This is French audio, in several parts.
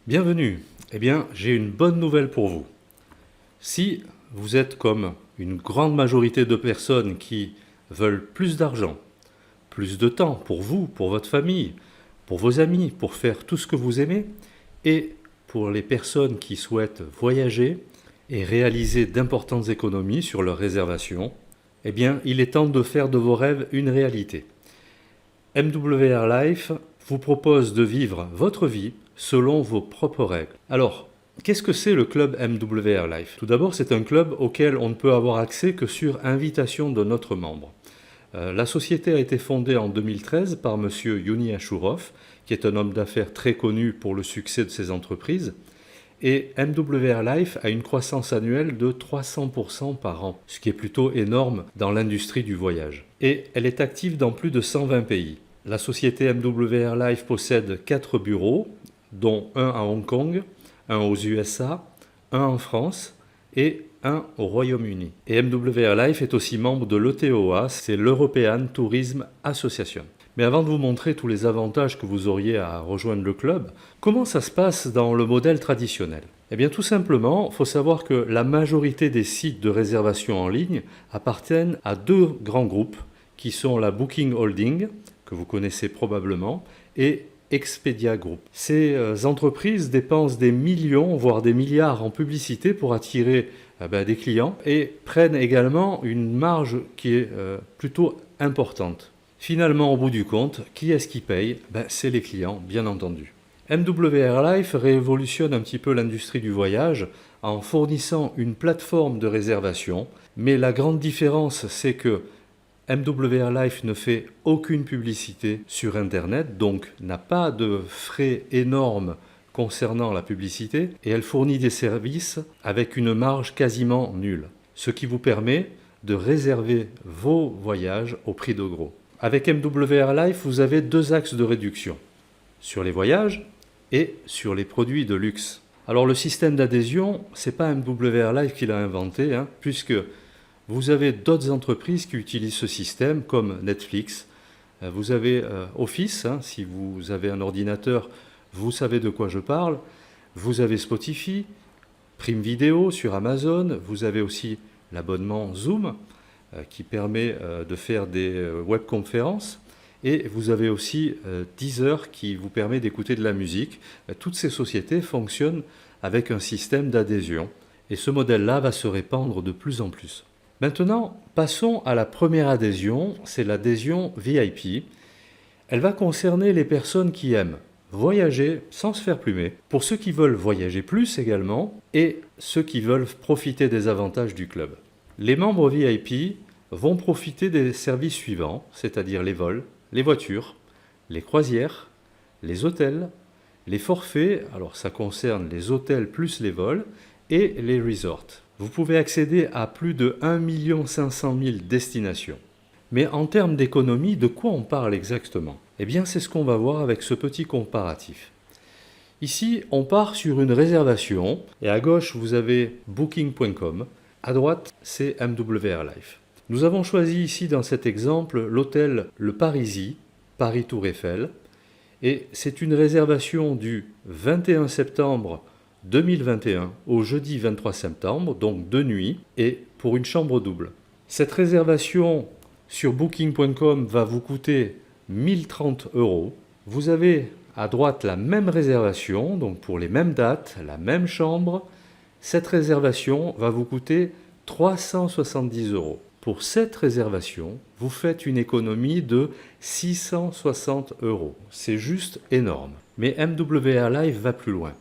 Bienvenue. Eh bien, j'ai une bonne nouvelle pour vous. Si vous êtes comme une grande majorité de personnes qui veulent plus d'argent, plus de temps pour vous, pour votre famille, pour vos amis, pour faire tout ce que vous aimez, et pour les personnes qui souhaitent voyager et réaliser d'importantes économies sur leurs réservations, eh bien, il est temps de faire de vos rêves une réalité. MWR Life vous propose de vivre votre vie selon vos propres règles. Alors, qu'est-ce que c'est le club MWR Life? Tout d'abord, c'est un club auquel on ne peut avoir accès que sur invitation de notre membre. La société a été fondée en 2013 par M. Yoni Ashurov, qui est un homme d'affaires très connu pour le succès de ses entreprises. Et MWR Life a une croissance annuelle de 300% par an, ce qui est plutôt énorme dans l'industrie du voyage. Et elle est active dans plus de 120 pays. La société MWR Life possède 4 bureaux, dont un à Hong Kong, un aux USA, un en France et un au Royaume-Uni. Et MWR Life est aussi membre de l'ETOA, c'est l'European Tourism Association. Mais avant de vous montrer tous les avantages que vous auriez à rejoindre le club, comment ça se passe dans le modèle traditionnel? Eh bien tout simplement, il faut savoir que la majorité des sites de réservation en ligne appartiennent à deux grands groupes qui sont la Booking Holding, que vous connaissez probablement, et Expedia Group. Ces entreprises dépensent des millions, voire des milliards en publicité pour attirer des clients et prennent également une marge qui est plutôt importante. Finalement, au bout du compte, qui est-ce qui paye? C'est les clients, bien entendu. MWR Life révolutionne un petit peu l'industrie du voyage en fournissant une plateforme de réservation, mais la grande différence, c'est que MWR Life ne fait aucune publicité sur Internet, donc n'a pas de frais énormes concernant la publicité, et elle fournit des services avec une marge quasiment nulle, ce qui vous permet de réserver vos voyages au prix de gros. Avec MWR Life, vous avez deux axes de réduction, sur les voyages et sur les produits de luxe. Alors le système d'adhésion, ce n'est pas MWR Life qui l'a inventé, puisque vous avez d'autres entreprises qui utilisent ce système, comme Netflix. Vous avez Office, si vous avez un ordinateur, vous savez de quoi je parle. Vous avez Spotify, Prime Video sur Amazon. Vous avez aussi l'abonnement Zoom, qui permet de faire des webconférences. Et vous avez aussi Deezer qui vous permet d'écouter de la musique. Toutes ces sociétés fonctionnent avec un système d'adhésion. Et ce modèle-là va se répandre de plus en plus. Maintenant, passons à la première adhésion, c'est l'adhésion VIP. Elle va concerner les personnes qui aiment voyager sans se faire plumer, pour ceux qui veulent voyager plus également, et ceux qui veulent profiter des avantages du club. Les membres VIP vont profiter des services suivants, c'est-à-dire les vols, les voitures, les croisières, les hôtels, les forfaits, alors ça concerne les hôtels plus les vols, et les resorts. Vous pouvez accéder à plus de 1 500 000 destinations. Mais en termes d'économie, de quoi on parle exactement? Eh bien, c'est ce qu'on va voir avec ce petit comparatif. Ici, on part sur une réservation, et à gauche, vous avez booking.com, à droite, c'est MWR Life. Nous avons choisi ici, dans cet exemple, l'hôtel Le Parisis, Paris Tour Eiffel, et c'est une réservation du 21 septembre 2021 au jeudi 23 septembre, donc 2 nuits, et pour une chambre double. Cette réservation sur booking.com va vous coûter 1030 €. Vous avez à droite la même réservation, donc pour les mêmes dates, la même chambre. Cette réservation va vous coûter 370 €. Pour cette réservation, vous faites une économie de 660 €. C'est juste énorme. Mais MWR Live va plus loin.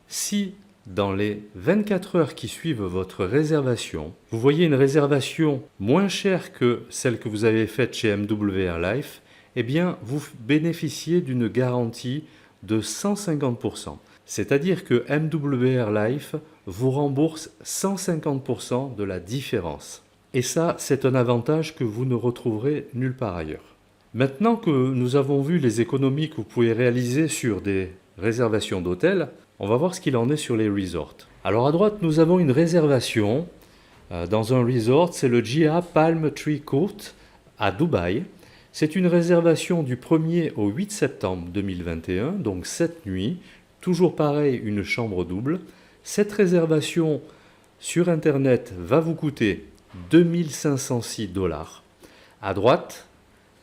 Si dans les 24 heures qui suivent votre réservation, vous voyez une réservation moins chère que celle que vous avez faite chez MWR Life, eh bien vous bénéficiez d'une garantie de 150%. C'est-à-dire que MWR Life vous rembourse 150% de la différence. Et ça, c'est un avantage que vous ne retrouverez nulle part ailleurs. Maintenant que nous avons vu les économies que vous pouvez réaliser sur des réservations d'hôtels, on va voir ce qu'il en est sur les resorts. Alors à droite, nous avons une réservation dans un resort, c'est le Jia Palm Tree Court à Dubaï. C'est une réservation du 1er au 8 septembre 2021, donc 7 nuits, toujours pareil, une chambre double. Cette réservation sur Internet va vous coûter 2506 $. À droite,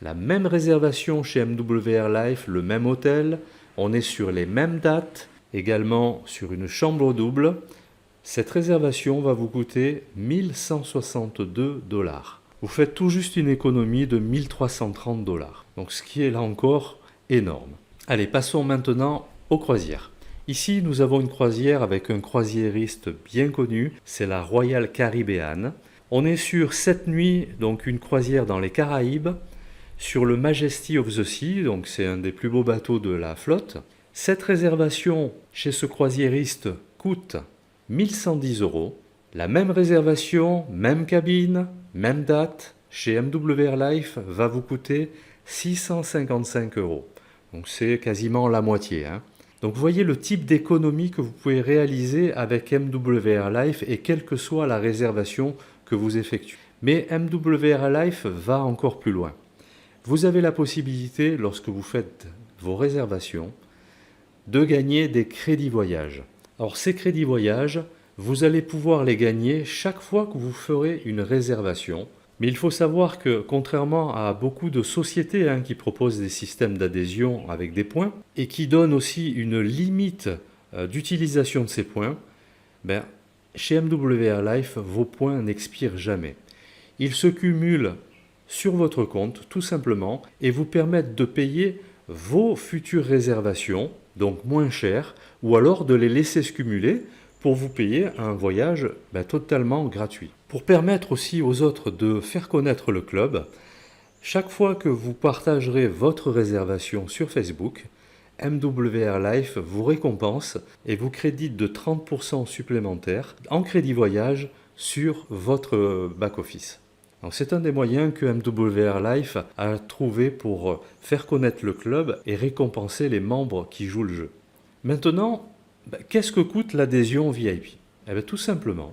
la même réservation chez MWR Life, le même hôtel, on est sur les mêmes dates, également sur une chambre double. Cette réservation va vous coûter 1162 $. Vous faites tout juste une économie de 1330 $. Donc ce qui est là encore énorme. Allez, passons maintenant aux croisières. Ici, nous avons une croisière avec un croisiériste bien connu, c'est la Royal Caribbean. On est sur 7 nuits, donc une croisière dans les Caraïbes, sur le Majesty of the Sea, donc c'est un des plus beaux bateaux de la flotte. Cette réservation chez ce croisiériste coûte 1110 €. La même réservation, même cabine, même date, chez MWR Life va vous coûter 655 €. Donc c'est quasiment la moitié. Donc vous voyez le type d'économie que vous pouvez réaliser avec MWR Life et quelle que soit la réservation que vous effectuez. Mais MWR Life va encore plus loin. Vous avez la possibilité, lorsque vous faites vos réservations, de gagner des crédits voyage. Alors ces crédits voyage, vous allez pouvoir les gagner chaque fois que vous ferez une réservation. Mais il faut savoir que contrairement à beaucoup de sociétés qui proposent des systèmes d'adhésion avec des points et qui donnent aussi une limite d'utilisation de ces points, chez MWR Life, vos points n'expirent jamais. Ils se cumulent sur votre compte tout simplement et vous permettent de payer vos futures réservations, donc moins cher, ou alors de les laisser se cumuler pour vous payer un voyage totalement gratuit. Pour permettre aussi aux autres de faire connaître le club, chaque fois que vous partagerez votre réservation sur Facebook, MWR Life vous récompense et vous crédite de 30% supplémentaires en crédit voyage sur votre back-office. C'est un des moyens que MWR Life a trouvé pour faire connaître le club et récompenser les membres qui jouent le jeu. Maintenant, qu'est-ce que coûte l'adhésion VIP ? Tout simplement,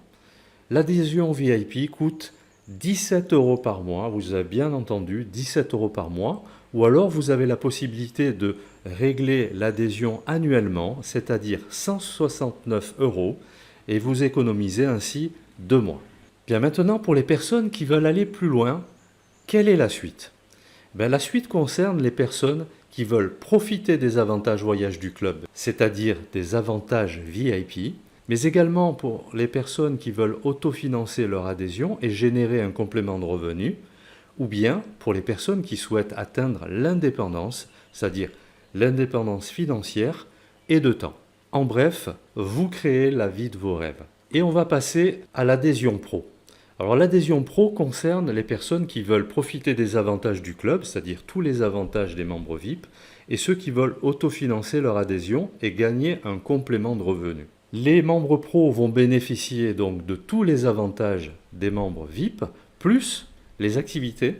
l'adhésion VIP coûte 17 € par mois, vous avez bien entendu, 17 € par mois, ou alors vous avez la possibilité de régler l'adhésion annuellement, c'est-à-dire 169 €, et vous économisez ainsi 2 mois. Bien maintenant, pour les personnes qui veulent aller plus loin, quelle est la suite ? La suite concerne les personnes qui veulent profiter des avantages voyage du club, c'est-à-dire des avantages VIP, mais également pour les personnes qui veulent autofinancer leur adhésion et générer un complément de revenu, ou bien pour les personnes qui souhaitent atteindre l'indépendance, c'est-à-dire l'indépendance financière et de temps. En bref, vous créez la vie de vos rêves. Et on va passer à l'adhésion pro. Alors l'adhésion pro concerne les personnes qui veulent profiter des avantages du club, c'est-à-dire tous les avantages des membres VIP, et ceux qui veulent autofinancer leur adhésion et gagner un complément de revenu. Les membres pro vont bénéficier donc de tous les avantages des membres VIP, plus les activités,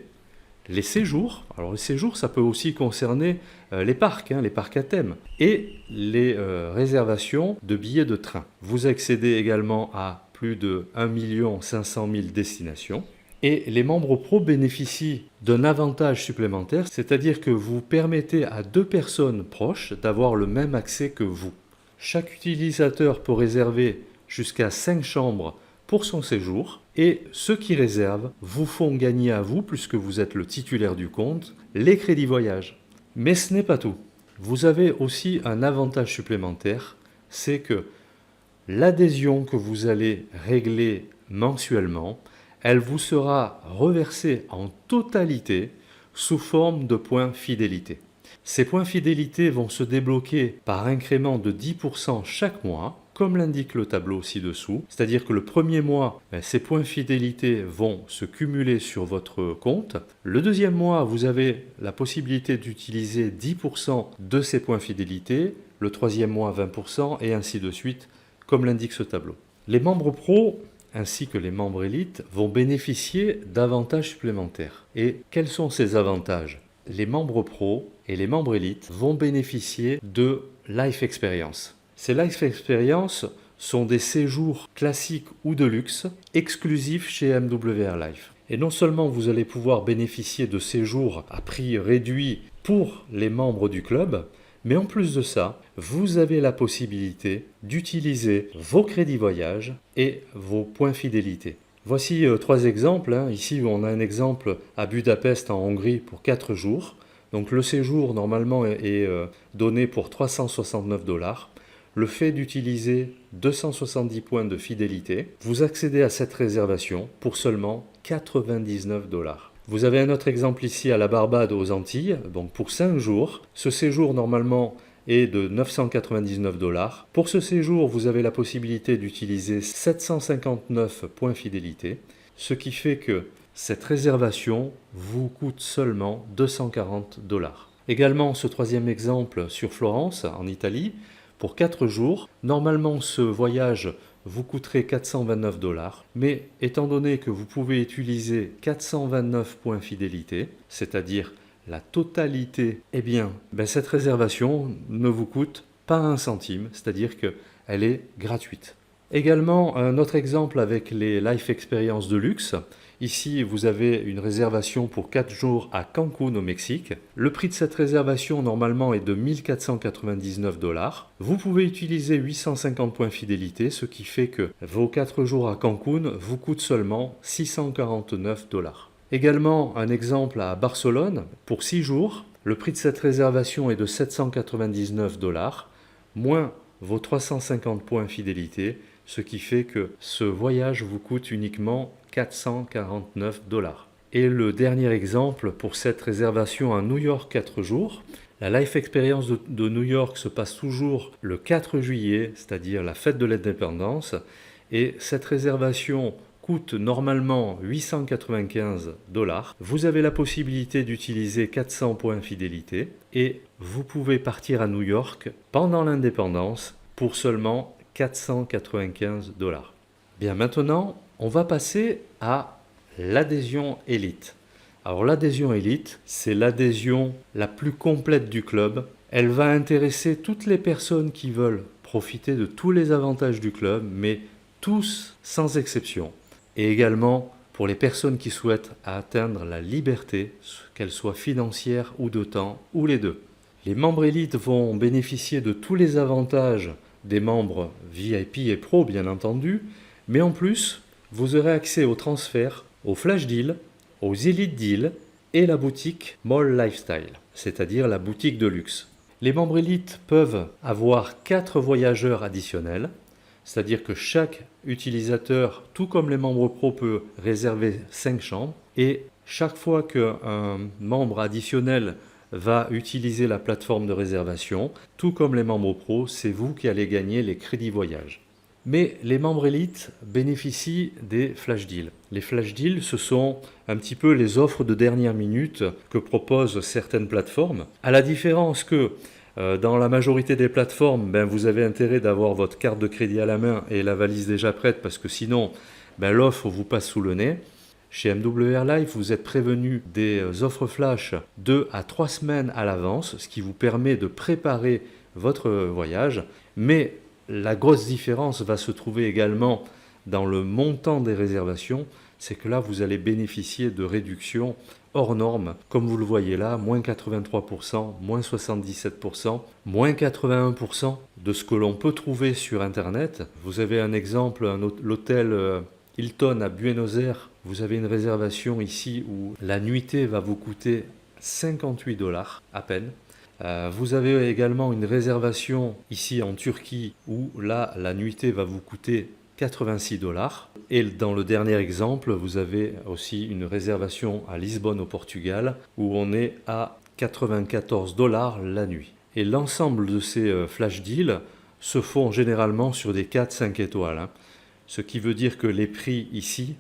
les séjours. Alors les séjours, ça peut aussi concerner les parcs à thème, et les réservations de billets de train. Vous accédez également à plus de 1 500 000 destinations. Et les membres pro bénéficient d'un avantage supplémentaire, c'est-à-dire que vous permettez à 2 personnes proches d'avoir le même accès que vous. Chaque utilisateur peut réserver jusqu'à 5 chambres pour son séjour, et ceux qui réservent vous font gagner à vous, puisque vous êtes le titulaire du compte, les crédits voyage. Mais ce n'est pas tout. Vous avez aussi un avantage supplémentaire, c'est que l'adhésion que vous allez régler mensuellement, elle vous sera reversée en totalité sous forme de points fidélité. Ces points fidélité vont se débloquer par incrément de 10% chaque mois, comme l'indique le tableau ci-dessous. C'est-à-dire que le premier mois, ces points fidélité vont se cumuler sur votre compte. Le deuxième mois, vous avez la possibilité d'utiliser 10% de ces points fidélité. Le troisième mois, 20%, et ainsi de suite, comme l'indique ce tableau. Les membres pro ainsi que les membres élites vont bénéficier d'avantages supplémentaires. Et quels sont ces avantages ? Les membres pro et les membres élites vont bénéficier de Life Experience. Ces Life Experience sont des séjours classiques ou de luxe exclusifs chez MWR Life. Et non seulement vous allez pouvoir bénéficier de séjours à prix réduit pour les membres du club, Mais en plus de ça, vous avez la possibilité d'utiliser vos crédits voyage et vos points fidélité. Voici 3 exemples. Ici, on a un exemple à Budapest en Hongrie pour 4 jours. Donc le séjour normalement est donné pour 369 $. Le fait d'utiliser 270 points de fidélité, vous accédez à cette réservation pour seulement 99 $. Vous avez un autre exemple ici à la Barbade aux Antilles, donc pour 5 jours. Ce séjour normalement est de 999 $. Pour ce séjour, vous avez la possibilité d'utiliser 759 points fidélité, ce qui fait que cette réservation vous coûte seulement 240 $. Également, ce troisième exemple sur Florence, en Italie, pour 4 jours. Normalement, ce voyage vous coûterait 429 $, mais étant donné que vous pouvez utiliser 429 points fidélité, c'est-à-dire la totalité, eh bien, cette réservation ne vous coûte pas un centime, c'est-à-dire qu'elle est gratuite. Également, un autre exemple avec les Life Experience de luxe. Ici, vous avez une réservation pour 4 jours à Cancun au Mexique. Le prix de cette réservation, normalement, est de 1499 $. Vous pouvez utiliser 850 points fidélité, ce qui fait que vos 4 jours à Cancun vous coûtent seulement 649 $. Également, un exemple à Barcelone, pour 6 jours. Le prix de cette réservation est de 799 $, moins vos 350 points fidélité, ce qui fait que ce voyage vous coûte uniquement 449 $. Et le dernier exemple pour cette réservation à New York 4 jours, la Life Experience de New York se passe toujours le 4 juillet, c'est-à-dire la fête de l'indépendance, et cette réservation coûte normalement 895 $. Vous avez la possibilité d'utiliser 400 points fidélité et vous pouvez partir à New York pendant l'indépendance pour seulement 495 $. Bien, maintenant, on va passer à l'adhésion élite. Alors l'adhésion élite, c'est l'adhésion la plus complète du club. Elle va intéresser toutes les personnes qui veulent profiter de tous les avantages du club, mais tous sans exception. Et également pour les personnes qui souhaitent atteindre la liberté, qu'elle soit financière ou de temps, ou les deux. Les membres élites vont bénéficier de tous les avantages des membres VIP et Pro, bien entendu, mais en plus, vous aurez accès aux transferts, aux flash deals, aux elite deals et la boutique Mall Lifestyle, c'est-à-dire la boutique de luxe. Les membres élites peuvent avoir 4 voyageurs additionnels, c'est-à-dire que chaque utilisateur, tout comme les membres pro, peut réserver 5 chambres, et chaque fois qu'un membre additionnel va utiliser la plateforme de réservation, tout comme les membres pro, c'est vous qui allez gagner les crédits voyage. Mais les membres élites bénéficient des flash deals. Les flash deals, ce sont un petit peu les offres de dernière minute que proposent certaines plateformes. À la différence que dans la majorité des plateformes, vous avez intérêt d'avoir votre carte de crédit à la main et la valise déjà prête parce que sinon, l'offre vous passe sous le nez. Chez MWR Life, vous êtes prévenu des offres flash 2 à 3 semaines à l'avance, ce qui vous permet de préparer votre voyage. Mais la grosse différence va se trouver également dans le montant des réservations, c'est que là, vous allez bénéficier de réductions hors normes, comme vous le voyez là, moins 83%, moins 77%, moins 81% de ce que l'on peut trouver sur Internet. Vous avez un exemple, l'hôtel Hilton à Buenos Aires, vous avez une réservation ici où la nuitée va vous coûter 58 $ à peine. Vous avez également une réservation ici en Turquie où là, la nuitée va vous coûter 86 $. Et dans le dernier exemple, vous avez aussi une réservation à Lisbonne au Portugal où on est à 94 $ la nuit. Et l'ensemble de ces flash deals se font généralement sur des 4-5 étoiles. Ce qui veut dire que les prix ici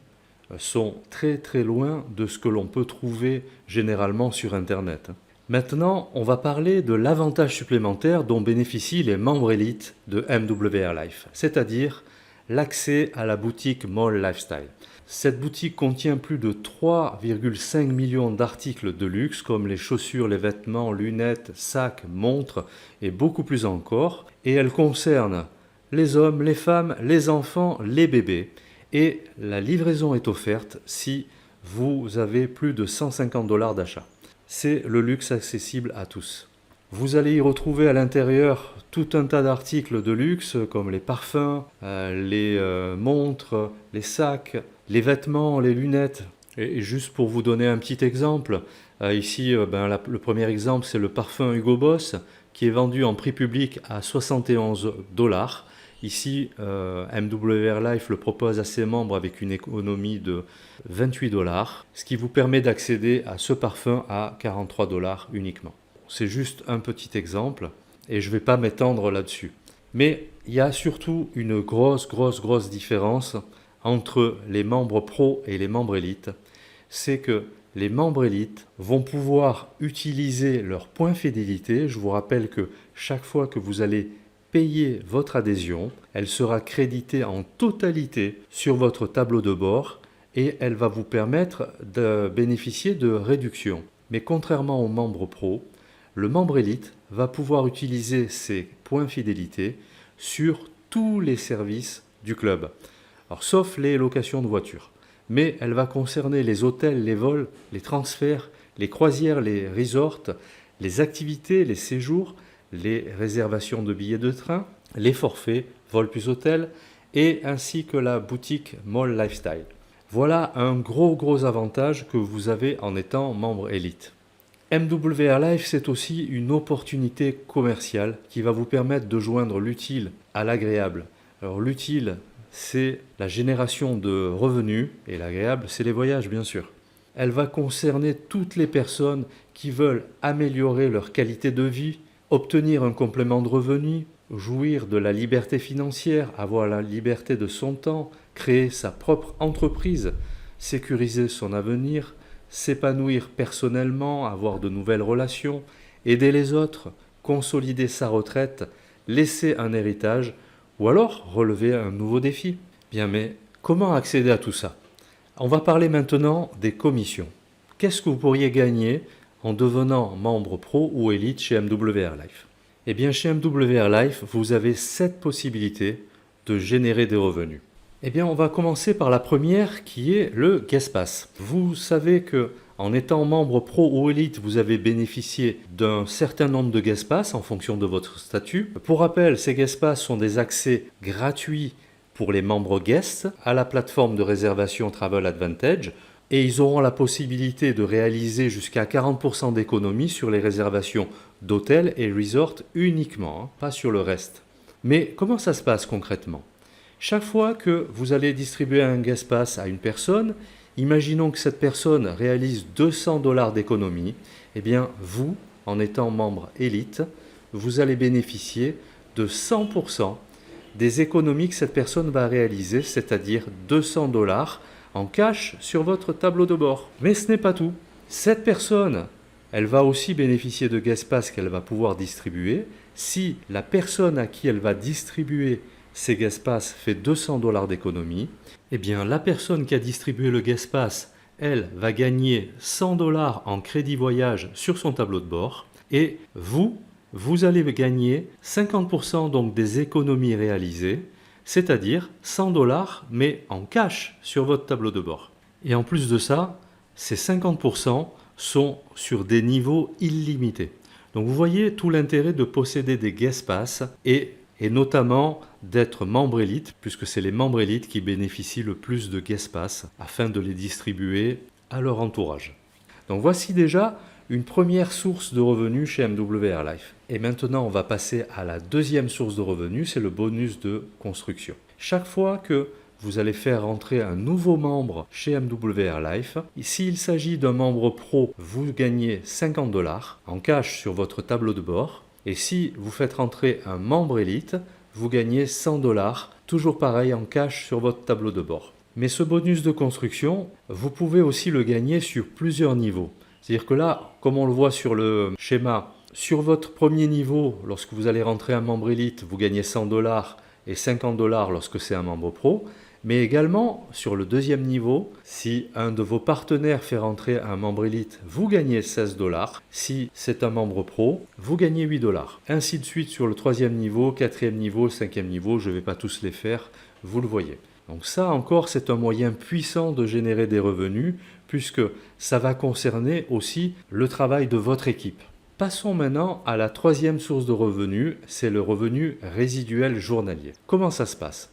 sont très très loin de ce que l'on peut trouver généralement sur Internet. Maintenant, on va parler de l'avantage supplémentaire dont bénéficient les membres élites de MWR Life, c'est-à-dire l'accès à la boutique Mall Lifestyle. Cette boutique contient plus de 3,5 millions d'articles de luxe comme les chaussures, les vêtements, lunettes, sacs, montres et beaucoup plus encore. Et elle concerne les hommes, les femmes, les enfants, les bébés. Et la livraison est offerte si vous avez plus de 150 $ d'achat. C'est le luxe accessible à tous. Vous allez y retrouver à l'intérieur tout un tas d'articles de luxe comme les parfums, les montres, les sacs, les vêtements, les lunettes. Et juste pour vous donner un petit exemple, ici le premier exemple c'est le parfum Hugo Boss qui est vendu en prix public à 71 dollars. Ici, MWR Life le propose à ses membres avec une économie de 28 dollars, ce qui vous permet d'accéder à ce parfum à 43 dollars uniquement. C'est juste un petit exemple et je ne vais pas m'étendre là-dessus. Mais il y a surtout une grosse différence entre les membres pro et les membres élites. C'est que les membres élites vont pouvoir utiliser leurs points fidélité. Je vous rappelle que chaque fois que vous allez payer votre adhésion, elle sera créditée en totalité sur votre tableau de bord et elle va vous permettre de bénéficier de réductions. Mais contrairement aux membres pro, le membre élite va pouvoir utiliser ses points fidélité sur tous les services du club. Alors, sauf les locations de voitures. Mais elle va concerner les hôtels, les vols, les transferts, les croisières, les resorts, les activités, les séjours, les réservations de billets de train, les forfaits, vol plus hôtel, et ainsi que la boutique Mall Lifestyle. Voilà un gros avantage que vous avez en étant membre élite. MWR Life, c'est aussi une opportunité commerciale qui va vous permettre de joindre l'utile à l'agréable. Alors l'utile, c'est la génération de revenus et l'agréable, c'est les voyages bien sûr. Elle va concerner toutes les personnes qui veulent améliorer leur qualité de vie, obtenir un complément de revenus, jouir de la liberté financière, avoir la liberté de son temps, créer sa propre entreprise, sécuriser son avenir, s'épanouir personnellement, avoir de nouvelles relations, aider les autres, consolider sa retraite, laisser un héritage ou alors relever un nouveau défi. Bien, mais comment accéder à tout ça? On va parler maintenant des commissions. Qu'est-ce que vous pourriez gagner en devenant membre pro ou élite chez MWR Life? Eh bien, chez MWR Life, vous avez 7 possibilités de générer des revenus. Eh bien, on va commencer par la première qui est le Guest Pass. Vous savez que en étant membre pro ou élite, vous avez bénéficié d'un certain nombre de Guest Pass en fonction de votre statut. Pour rappel, ces Guest Pass sont des accès gratuits pour les membres guests à la plateforme de réservation Travel Advantage et ils auront la possibilité de réaliser jusqu'à 40% d'économie sur les réservations d'hôtels et resorts uniquement, pas sur le reste. Mais comment ça se passe concrètement? Chaque fois que vous allez distribuer un Guest Pass à une personne, imaginons que cette personne réalise 200 dollars d'économie, eh bien vous, en étant membre élite, vous allez bénéficier de 100% des économies que cette personne va réaliser, c'est-à-dire 200 dollars en cash sur votre tableau de bord. Mais ce n'est pas tout. Cette personne, elle va aussi bénéficier de Guest Pass qu'elle va pouvoir distribuer. Si la personne à qui elle va distribuer ces Guest Pass fait 200 dollars d'économie, eh bien la personne qui a distribué le Guest Pass, elle va gagner 100 dollars en crédit voyage sur son tableau de bord et vous allez gagner 50% donc des économies réalisées, c'est-à-dire 100 dollars mais en cash sur votre tableau de bord. Et en plus de ça, ces 50% sont sur des niveaux illimités. Donc vous voyez tout l'intérêt de posséder des Guest Pass et notamment d'être membre élite, puisque c'est les membres élites qui bénéficient le plus de Guest Pass afin de les distribuer à leur entourage. Donc voici déjà une première source de revenus chez MWR Life. Et maintenant, on va passer à la deuxième source de revenus, c'est le bonus de construction. Chaque fois que vous allez faire rentrer un nouveau membre chez MWR Life, s'il s'agit d'un membre pro, vous gagnez 50 dollars en cash sur votre tableau de bord. Et si vous faites rentrer un membre élite, vous gagnez 100 dollars, toujours pareil en cash sur votre tableau de bord. Mais ce bonus de construction, vous pouvez aussi le gagner sur plusieurs niveaux. C'est-à-dire que là, comme on le voit sur le schéma, sur votre premier niveau, lorsque vous allez rentrer un membre élite, vous gagnez 100 dollars et 50 dollars lorsque c'est un membre pro. Mais également, sur le deuxième niveau, si un de vos partenaires fait rentrer un membre élite, vous gagnez 16 dollars. Si c'est un membre pro, vous gagnez 8 dollars. Ainsi de suite sur le troisième niveau, quatrième niveau, cinquième niveau, je ne vais pas tous les faire, vous le voyez. Donc ça encore, c'est un moyen puissant de générer des revenus, puisque ça va concerner aussi le travail de votre équipe. Passons maintenant à la troisième source de revenus, c'est le revenu résiduel journalier. Comment ça se passe?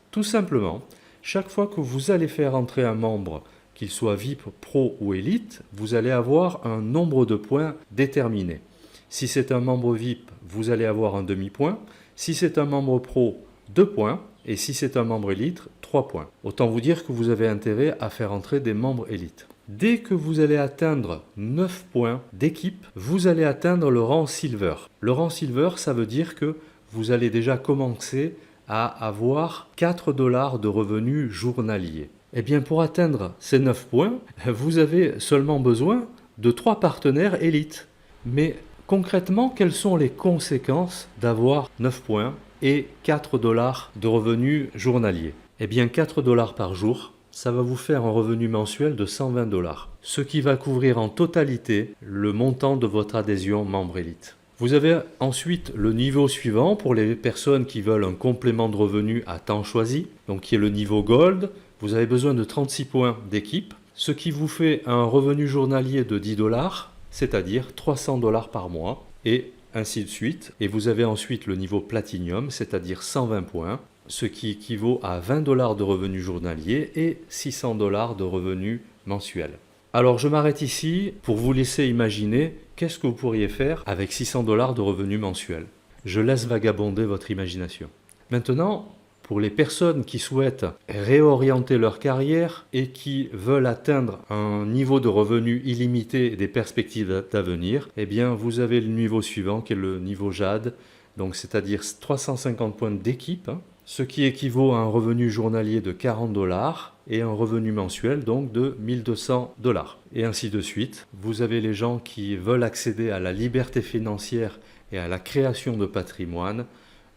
Tout simplement, chaque fois que vous allez faire entrer un membre, qu'il soit VIP, Pro ou Elite, vous allez avoir un nombre de points déterminé. Si c'est un membre VIP, vous allez avoir un demi-point. Si c'est un membre Pro, 2 points. Et si c'est un membre Elite, 3 points. Autant vous dire que vous avez intérêt à faire entrer des membres Elite. Dès que vous allez atteindre 9 points d'équipe, vous allez atteindre le rang Silver. Le rang Silver, ça veut dire que vous allez déjà commencer à avoir 4 $ de revenus journaliers. Eh bien, pour atteindre ces 9 points, vous avez seulement besoin de 3 partenaires élites. Mais concrètement, quelles sont les conséquences d'avoir 9 points et 4 $ de revenus journaliers? Eh bien, 4 $ par jour, ça va vous faire un revenu mensuel de 120 $, ce qui va couvrir en totalité le montant de votre adhésion membre élite. Vous avez ensuite le niveau suivant pour les personnes qui veulent un complément de revenu à temps choisi, donc qui est le niveau Gold. Vous avez besoin de 36 points d'équipe, ce qui vous fait un revenu journalier de 10 $, c'est-à-dire 300 $ par mois, et ainsi de suite. Et vous avez ensuite le niveau Platinum, c'est-à-dire 120 points, ce qui équivaut à 20 $ de revenus journaliers et 600 $ de revenus mensuels. Alors je m'arrête ici pour vous laisser imaginer qu'est-ce que vous pourriez faire avec 600 $ de revenus mensuels. Je laisse vagabonder votre imagination. Maintenant, pour les personnes qui souhaitent réorienter leur carrière et qui veulent atteindre un niveau de revenus illimité et des perspectives d'avenir, eh bien vous avez le niveau suivant qui est le niveau Jade, donc c'est-à-dire 350 points d'équipe, ce qui équivaut à un revenu journalier de 40 $ et un revenu mensuel donc de 1200 $. Et ainsi de suite. Vous avez les gens qui veulent accéder à la liberté financière et à la création de patrimoine.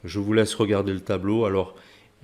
Je vous laisse regarder le tableau. Alors,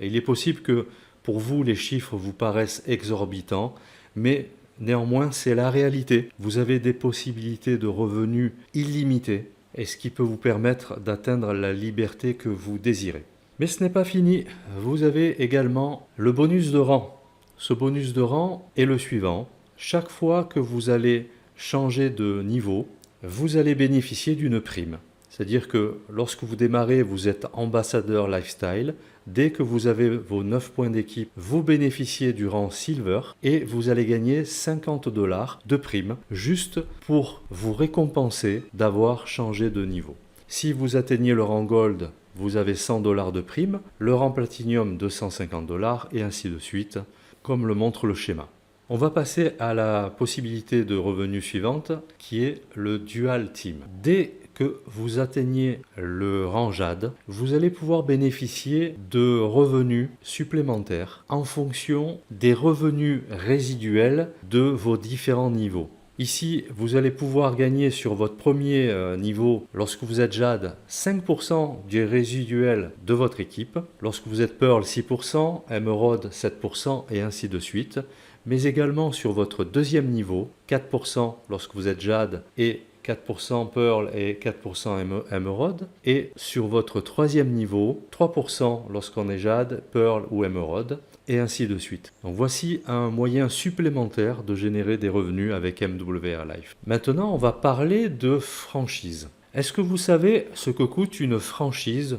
il est possible que pour vous, les chiffres vous paraissent exorbitants, mais néanmoins, c'est la réalité. Vous avez des possibilités de revenus illimitées, et ce qui peut vous permettre d'atteindre la liberté que vous désirez. Mais ce n'est pas fini. Vous avez également le bonus de rang. Ce bonus de rang est le suivant. Chaque fois que vous allez changer de niveau, vous allez bénéficier d'une prime. C'est-à-dire que lorsque vous démarrez, vous êtes ambassadeur lifestyle. Dès que vous avez vos 9 points d'équipe, vous bénéficiez du rang Silver et vous allez gagner 50 $ de prime juste pour vous récompenser d'avoir changé de niveau. Si vous atteignez le rang Gold, vous avez 100 $ de prime, le rang Platinum 250 $ et ainsi de suite, comme le montre le schéma. On va passer à la possibilité de revenu suivante qui est le Dual Team. Dès que vous atteignez le rang Jade, vous allez pouvoir bénéficier de revenus supplémentaires en fonction des revenus résiduels de vos différents niveaux. Ici, vous allez pouvoir gagner sur votre premier niveau, lorsque vous êtes Jade, 5% du résiduel de votre équipe. Lorsque vous êtes Pearl, 6%, Emerald, 7% et ainsi de suite. Mais également sur votre deuxième niveau, 4% lorsque vous êtes Jade et 4% Pearl et 4% Emerald. Et sur votre troisième niveau, 3% lorsqu'on est Jade, Pearl ou Emerald. Et ainsi de suite. Donc voici un moyen supplémentaire de générer des revenus avec MWR Life. Maintenant, on va parler de franchise. Est-ce que vous savez ce que coûte une franchise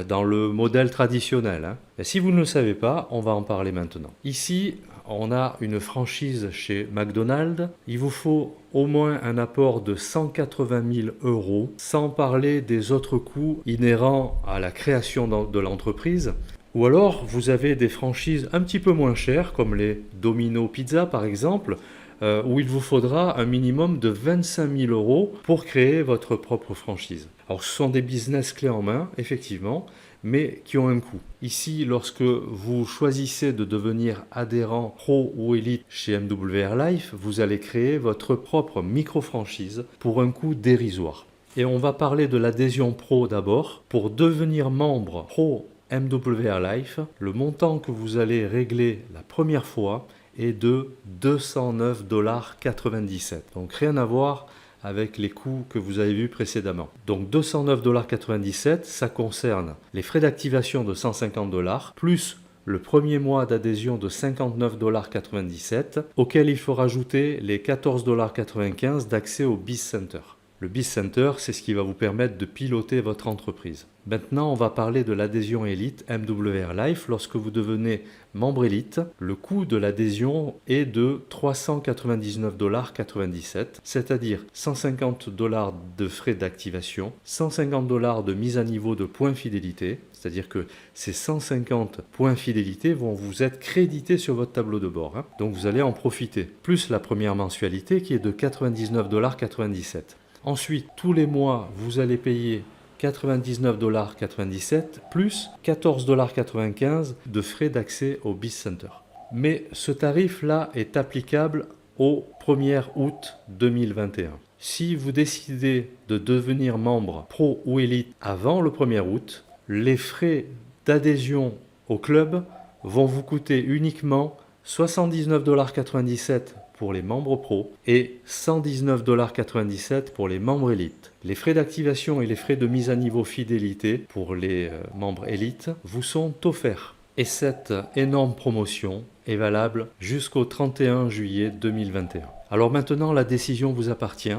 dans le modèle traditionnel? Et si vous ne le savez pas, on va en parler maintenant. Ici, on a une franchise chez McDonald's. Il vous faut au moins un apport de 180 000 €, sans parler des autres coûts inhérents à la création de l'entreprise. Ou alors, vous avez des franchises un petit peu moins chères, comme les Domino Pizza par exemple, où il vous faudra un minimum de 25 000 € pour créer votre propre franchise. Alors, ce sont des business clés en main, effectivement, mais qui ont un coût. Ici, lorsque vous choisissez de devenir adhérent pro ou élite chez MWR Life, vous allez créer votre propre micro-franchise pour un coût dérisoire. Et on va parler de l'adhésion pro d'abord. Pour devenir membre pro MWR Life, le montant que vous allez régler la première fois est de 209,97 $. Donc rien à voir avec les coûts que vous avez vus précédemment. Donc 209,97 $, ça concerne les frais d'activation de 150 $, plus le premier mois d'adhésion de 59,97 $, auquel il faut rajouter les 14,95 $ d'accès au Biz Center. Le BizCenter, c'est ce qui va vous permettre de piloter votre entreprise. Maintenant, on va parler de l'adhésion Elite MWR Life. Lorsque vous devenez membre Elite, le coût de l'adhésion est de 399,97 $, c'est-à-dire 150 $ de frais d'activation, 150 $ de mise à niveau de points fidélité, c'est-à-dire que ces 150 points fidélité vont vous être crédités sur votre tableau de bord. Donc vous allez en profiter. Plus la première mensualité qui est de 99,97 $. Ensuite, tous les mois, vous allez payer 99,97 $ plus 14,95 $ de frais d'accès au BizCenter. Mais ce tarif-là est applicable au 1er août 2021. Si vous décidez de devenir membre pro ou élite avant le 1er août, les frais d'adhésion au club vont vous coûter uniquement 79,97 $ pour les membres pro et 119,97 $ pour les membres élites. Les frais d'activation et les frais de mise à niveau fidélité pour les membres élites vous sont offerts. Et cette énorme promotion est valable jusqu'au 31 juillet 2021. Alors maintenant, la décision vous appartient.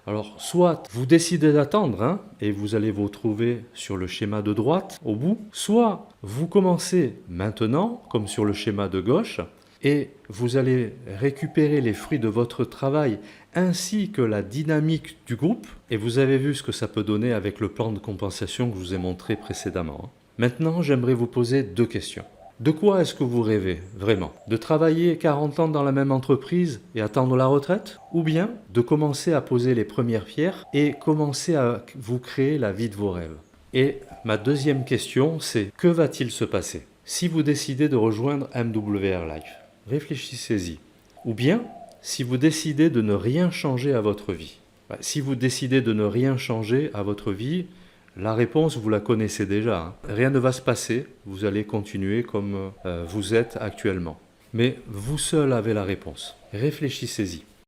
Alors, soit vous décidez d'attendre et vous allez vous retrouver sur le schéma de droite au bout, soit vous commencez maintenant, comme sur le schéma de gauche, et vous allez récupérer les fruits de votre travail ainsi que la dynamique du groupe. Et vous avez vu ce que ça peut donner avec le plan de compensation que je vous ai montré précédemment. Maintenant, j'aimerais vous poser 2 questions. De quoi est-ce que vous rêvez vraiment? De travailler 40 ans dans la même entreprise et attendre la retraite? Ou bien de commencer à poser les premières pierres et commencer à vous créer la vie de vos rêves? Et ma deuxième question, c'est que va-t-il se passer si vous décidez de rejoindre MWR Life? Réfléchissez-y. Ou bien, si vous décidez de ne rien changer à votre vie. Si vous décidez de ne rien changer à votre vie, la réponse, vous la connaissez déjà. Rien ne va se passer, vous allez continuer comme vous êtes actuellement. Mais vous seul avez la réponse. Réfléchissez-y.